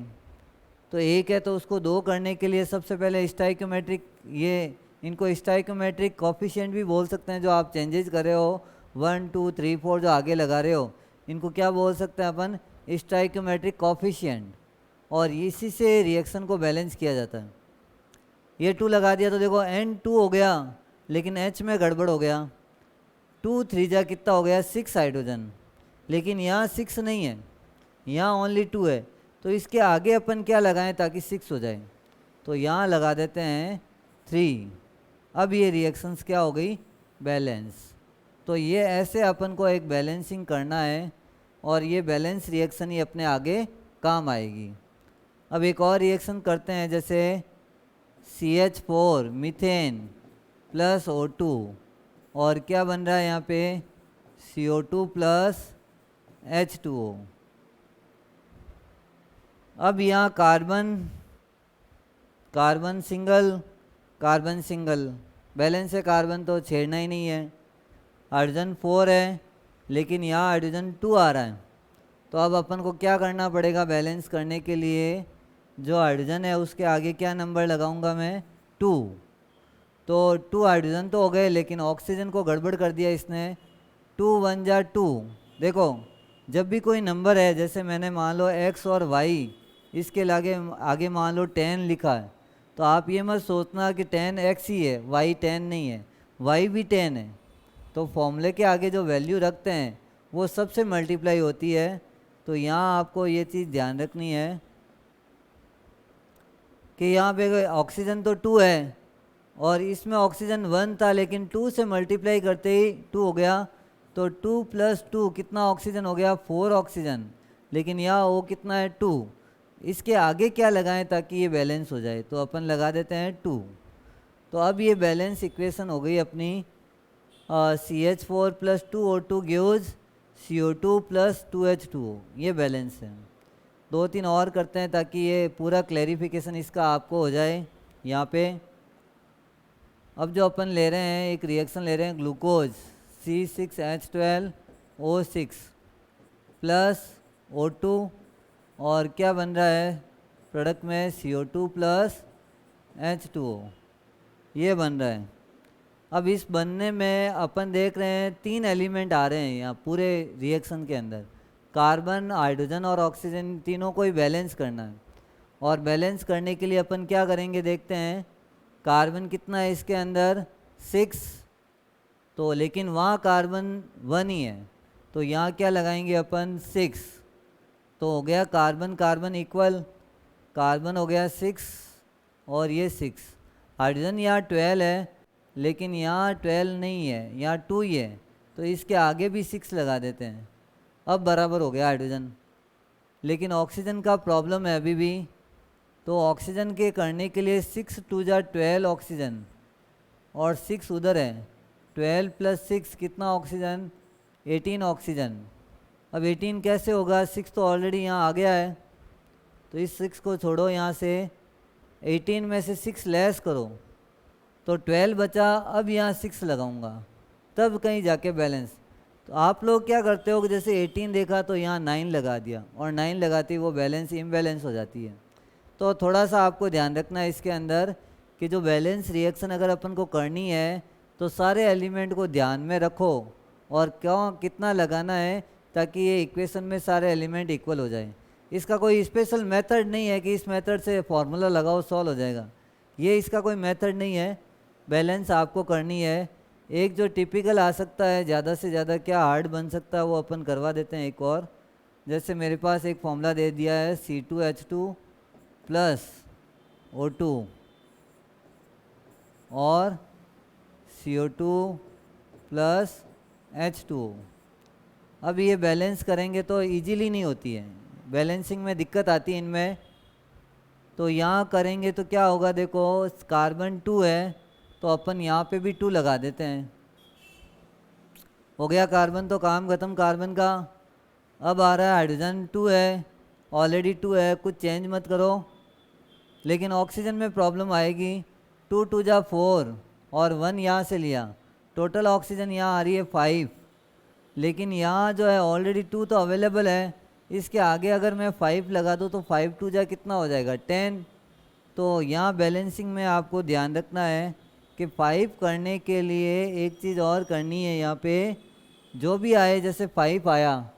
तो 1 है तो उसको 2 करने के लिए सबसे पहले स्टाइकोमेट्रिक, ये इनको स्टाइकोमेट्रिक कोफिशिएंट भी बोल सकते हैं, जो आप चेंजेस कर रहे हो 1 2 3 4 जो आगे लगा रहे हो, इनको क्या बोल सकते हैं अपन, स्टाइकोमेट्रिक कोफिशिएंट। और इसी से रिएक्शन को बैलेंस किया जाता है। ये 2 लगा दिया तो देखो N2 हो गया, लेकिन H में गड़बड़ हो गया। 2 3 जा कितना हो गया, 6 हाइड्रोजन, लेकिन यहाँ 6 नहीं है, यहाँ ओनली 2 है। तो इसके आगे अपन क्या लगाएं ताकि 6 हो जाए, तो यहाँ लगा देते हैं 3। अब ये रिएक्शंस क्या हो गई, बैलेंस। तो ये ऐसे अपन को एक बैलेंसिंग करना है, और ये बैलेंस रिएक्शन ही अपने आगे काम आएगी। अब एक और रिएक्शन करते हैं, जैसे CH4 मीथेन प्लस O2, और क्या बन रहा है यहाँ पे, CO2 प्लस H2O। अब यहाँ कार्बन सिंगल बैलेंस है, कार्बन तो छेड़ना ही नहीं है। हाइड्रोजन 4 है, लेकिन यहाँ हाइड्रोजन 2 आ रहा है, तो अब अपन को क्या करना पड़ेगा, बैलेंस करने के लिए जो हाइड्रोजन है उसके आगे क्या नंबर लगाऊंगा मैं, 2। तो 2 हाइड्रोजन तो हो गए, लेकिन ऑक्सीजन को गड़बड़ कर दिया इसने, 2 1 जा 2। देखो जब भी कोई नंबर है, जैसे मैंने मान लो X और Y इसके आगे आगे मान लो 10 लिखा है, तो आप ये मत सोचना कि 10x ही है, y 10 नहीं है, y भी 10 है। तो फॉर्मूले के आगे जो वैल्यू रखते हैं वो सबसे मल्टीप्लाई होती है। तो यहाँ आपको ये चीज़ ध्यान रखनी है कि यहाँ पे ऑक्सीजन तो 2 है और इसमें ऑक्सीजन 1 था, लेकिन 2 से मल्टीप्लाई करते ही 2 हो गया, तो 2 + 2 कितना ऑक्सीजन हो गया, 4 ऑक्सीजन। लेकिन यहाँ वो कितना है, 2। इसके आगे क्या लगाएं ताकि ये बैलेंस हो जाए, तो अपन लगा देते हैं 2। तो अब ये बैलेंस इक्वेशन हो गई अपनी। CH4 + 2O2 gives CO2 + 2H2O, ये बैलेंस है। 2-3 और करते हैं ताकि ये पूरा क्लैरिफिकेशन इसका आपको हो जाए यहाँ पे। अब जो अपन ले रहे हैं, एक रिएक्शन ले रहे हैं, ग्लूकोज C6H12O6 + O2, और क्या बन रहा है प्रोडक्ट में, CO2 + H2O, ये बन रहा है। अब इस बनने में अपन देख रहे हैं 3 एलिमेंट आ रहे हैं यहाँ पूरे रिएक्शन के अंदर, कार्बन, हाइड्रोजन और ऑक्सीजन, तीनों को ही बैलेंस करना है। और बैलेंस करने के लिए अपन क्या करेंगे देखते हैं। कार्बन कितना है इसके अंदर, 6, तो लेकिन वहाँ कार्बन 1 ही है, तो यहाँ क्या लगाएंगे अपन, 6। तो हो गया कार्बन कार्बन इक्वल, कार्बन हो गया 6 और ये 6। हाइड्रोजन यहाँ 12 है, लेकिन यहाँ 12 नहीं है, यहाँ 2 ही है, तो इसके आगे भी 6 लगा देते हैं। अब बराबर हो गया हाइड्रोजन। लेकिन ऑक्सीजन का प्रॉब्लम है अभी भी, तो ऑक्सीजन के करने के लिए 6 × 2 = 12 ऑक्सीजन, और 6 उधर है, 12 + 6 कितना ऑक्सीजन, 18 ऑक्सीजन। अब 18 कैसे होगा, 6 तो ऑलरेडी यहाँ आ गया है, तो इस 6 को छोड़ो यहाँ से, 18 में से 6 लेस करो तो 12 बचा। अब यहाँ 6 लगाऊंगा तब कहीं जाके बैलेंस। तो आप लोग क्या करते हो कि जैसे 18 देखा तो यहाँ 9 लगा दिया, और 9 लगाती वो बैलेंस इम्बैलेंस हो जाती है। तो थोड़ा सा आपको ध्यान रखना है इसके अंदर कि जो बैलेंस रिएक्शन अगर अपन को करनी है तो सारे एलिमेंट को ध्यान में रखो और क्यों कितना लगाना है, ताकि ये इक्वेशन में सारे एलिमेंट इक्वल हो जाए। इसका कोई स्पेशल मेथड नहीं है कि इस मेथड से फॉर्मूला लगाओ सॉल्व हो जाएगा, ये इसका कोई मेथड नहीं है। बैलेंस आपको करनी है। एक जो टिपिकल आ सकता है, ज़्यादा से ज़्यादा क्या हार्ड बन सकता है वो अपन करवा देते हैं एक और। जैसे मेरे पास एक फॉर्मूला दे दिया है, C2H2 + O2 और CO2 + H2O। अब ये बैलेंस करेंगे तो इजीली नहीं होती है, बैलेंसिंग में दिक्कत आती है इनमें। तो यहाँ करेंगे तो क्या होगा, देखो कार्बन 2 है तो अपन यहाँ पे भी 2 लगा देते हैं, हो गया कार्बन, तो काम खत्म कार्बन का। अब आ रहा है हाइड्रोजन, 2 है, ऑलरेडी 2 है, कुछ चेंज मत करो। लेकिन ऑक्सीजन में प्रॉब्लम आएगी, 2 × 2 = 4 और 1 यहाँ से लिया, टोटल ऑक्सीजन यहाँ आ रही है 5। लेकिन यहाँ जो है ऑलरेडी 2 तो अवेलेबल है, इसके आगे अगर मैं 5 लगा दूँ तो 5 × 2 = कितना हो जाएगा, 10। तो यहाँ बैलेंसिंग में आपको ध्यान रखना है कि 5 करने के लिए एक चीज़ और करनी है। यहाँ पे जो भी आए, जैसे 5 आया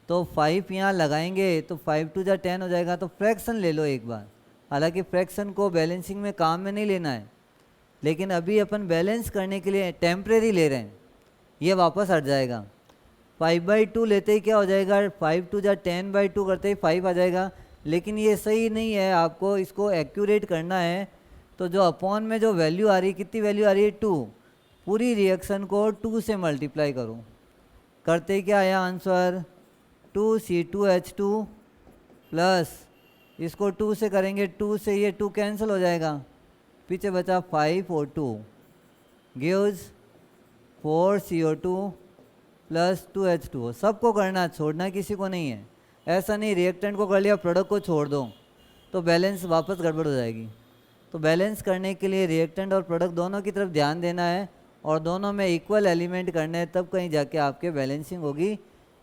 तो 5 यहाँ लगाएंगे तो 5 × 2 = 10 हो जाएगा। तो फ्रैक्शन ले लो एक बार, हालांकि फ्रैक्शन को बैलेंसिंग में काम में नहीं लेना है, लेकिन अभी अपन बैलेंस करने के लिए टेम्परेरी ले रहे हैं, ये वापस हट जाएगा। 5/2 लेते ही क्या हो जाएगा, 5 × 2 = 10/2 करते ही 5 आ जाएगा। लेकिन ये सही नहीं है, आपको इसको एक्यूरेट करना है। तो जो अपॉन में जो वैल्यू आ रही है, कितनी वैल्यू आ रही है, 2, पूरी रिएक्शन को 2 से मल्टीप्लाई करो। करते ही क्या आया आंसर, 2C2H2 प्लस इसको 2 से करेंगे, 2 से ये 2 कैंसिल हो जाएगा, पीछे बचा 5O2 गिव्स 4CO2 + 2H2O। सबको करना, छोड़ना किसी को नहीं है। ऐसा नहीं रिएक्टेंट को कर लिया प्रोडक्ट को छोड़ दो तो बैलेंस वापस गड़बड़ हो जाएगी। तो बैलेंस करने के लिए रिएक्टेंट और प्रोडक्ट दोनों की तरफ ध्यान देना है और दोनों में इक्वल एलिमेंट करने हैं, तब कहीं जाके आपके बैलेंसिंग होगी।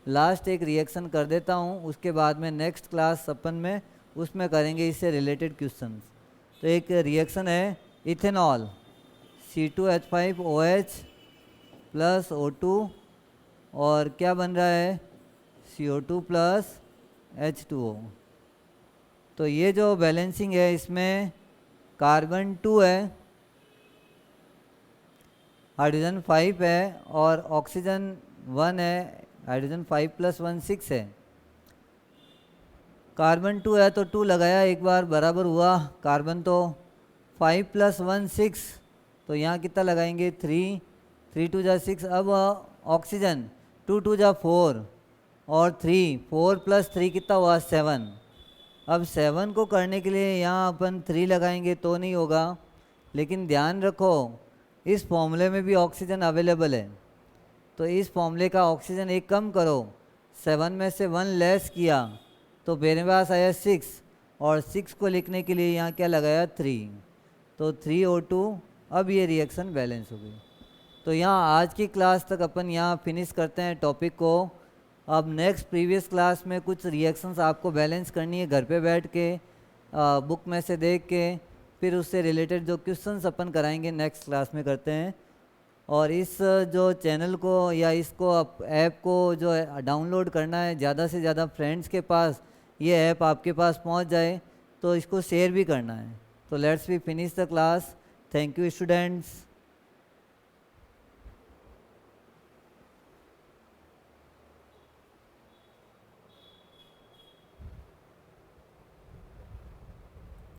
लास्ट एक रिएक्शन कर देता हूँ, उसके बाद में नेक्स्ट क्लास अपन में उसमें करेंगे इससे रिलेटेड क्वेश्चंस। तो एक रिएक्शन है इथेनॉल C2H5OH + O2 और क्या बन रहा है, CO2 + H2O। तो ये जो बैलेंसिंग है इसमें कार्बन 2 है, हाइड्रोजन 5 है और ऑक्सीजन 1 है, हाइड्रोजन 5 + 1 6 है। कार्बन 2 है तो 2 लगाया एक बार, बराबर हुआ कार्बन तो 5 + 1 6, तो यहाँ कितना लगाएंगे 3, 3 2 जा 6। अब ऑक्सीजन 2 2 जा 4 और 3, 4 + 3 कितना हुआ 7। अब 7 को करने के लिए यहाँ अपन 3 लगाएंगे तो नहीं होगा, लेकिन ध्यान रखो इस फॉर्मूले में भी ऑक्सीजन अवेलेबल है, तो इस फॉर्मूले का ऑक्सीजन एक कम करो, 7 में से 1 लेस किया तो मेरे पास आया 6, और 6 को लिखने के लिए यहाँ क्या लगाया 3, तो 3O2। अब ये रिएक्शन बैलेंस हो गई। तो यहाँ आज की क्लास तक अपन यहाँ फिनिश करते हैं टॉपिक को। अब नेक्स्ट प्रीवियस क्लास में कुछ रिएक्शंस आपको बैलेंस करनी है घर पे बैठ के, बुक में से देख के, फिर उससे रिलेटेड जो क्वेश्चंस अपन कराएंगे नेक्स्ट क्लास में करते हैं। और इस जो चैनल को या इसको ऐप को जो डाउनलोड करना है, ज़्यादा से ज़्यादा फ्रेंड्स के पास ये ऐप आपके पास पहुंच जाए, तो इसको शेयर भी करना है। तो let's be finish the class. Thank you students.